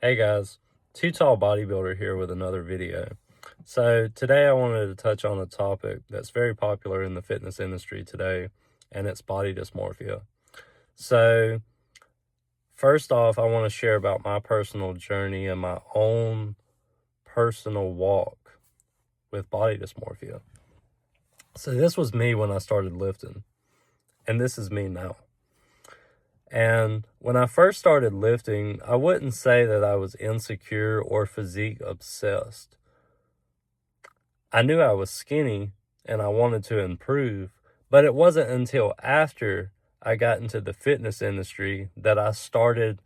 Hey guys, Too Tall Bodybuilder here with another video. So today I wanted to touch on a topic that's very popular in the fitness industry today, and it's body dysmorphia. So first off, I want to share about my personal journey and my own personal walk with body dysmorphia. So this was me when I started lifting, and this is me now. And when I first started lifting, I wouldn't say that I was insecure or physique obsessed. I knew I was skinny and I wanted to improve, but it wasn't until after I got into the fitness industry that I started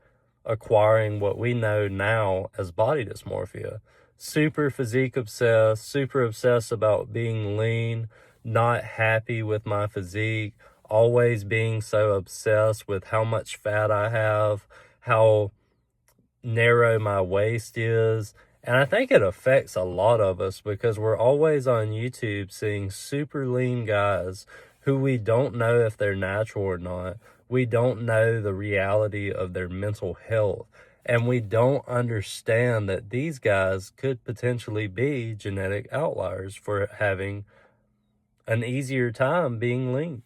acquiring what we know now as body dysmorphia. Super physique obsessed, super obsessed about being lean, not happy with my physique, always being so obsessed with how much fat I have, how narrow my waist is. And I think it affects a lot of us because we're always on YouTube seeing super lean guys who we don't know if they're natural or not. We don't know the reality of their mental health. And we don't understand that these guys could potentially be genetic outliers for having an easier time being lean.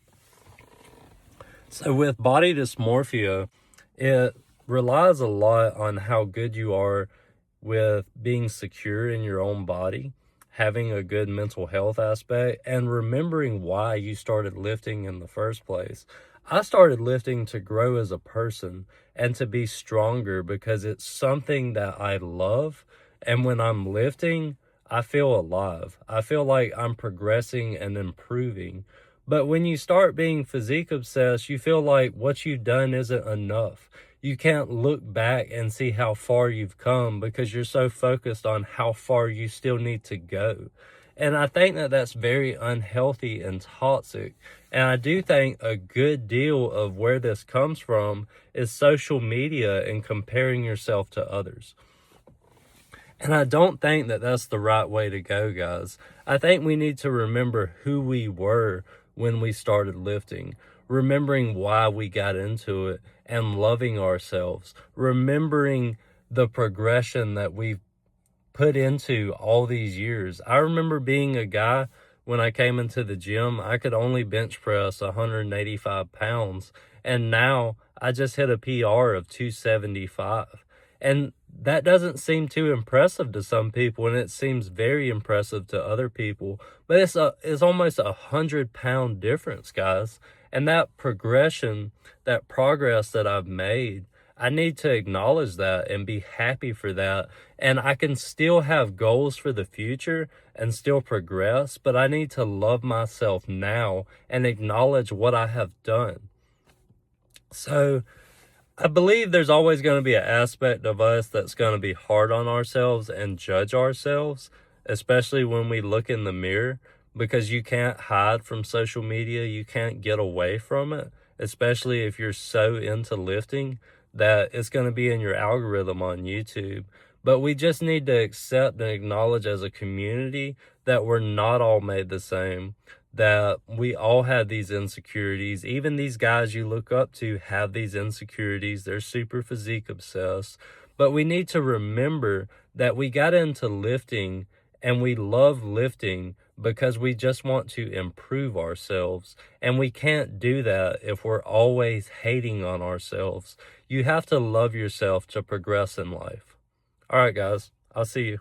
So with body dysmorphia, it relies a lot on how good you are with being secure in your own body, having a good mental health aspect, and remembering why you started lifting in the first place. I started lifting to grow as a person and to be stronger because it's something that I love. And when I'm lifting, I feel alive. I feel like I'm progressing and improving. But when you start being physique obsessed, you feel like what you've done isn't enough. You can't look back and see how far you've come because you're so focused on how far you still need to go. And I think that that's very unhealthy and toxic. And I do think a good deal of where this comes from is social media and comparing yourself to others. And I don't think that that's the right way to go, guys. I think we need to remember who we were when we started lifting, remembering why we got into it, and loving ourselves, remembering the progression that we've put into all these years. I remember being a guy when I came into the gym, I could only bench press 185 pounds, and now I just hit a PR of 275. And that doesn't seem too impressive to some people, and it seems very impressive to other people. But it's almost 100-pound difference, guys. And that progression, that progress that I've made, I need to acknowledge that and be happy for that. And I can still have goals for the future and still progress, but I need to love myself now and acknowledge what I have done. So I believe there's always going to be an aspect of us that's going to be hard on ourselves and judge ourselves, especially when we look in the mirror, because you can't hide from social media. You can't get away from it, especially if you're so into lifting that it's going to be in your algorithm on YouTube. But we just need to accept and acknowledge as a community that we're not all made the same, that we all have these insecurities. Even these guys you look up to have these insecurities. They're super physique obsessed. But we need to remember that we got into lifting and we love lifting because we just want to improve ourselves. And we can't do that if we're always hating on ourselves. You have to love yourself to progress in life. All right, guys, I'll see you.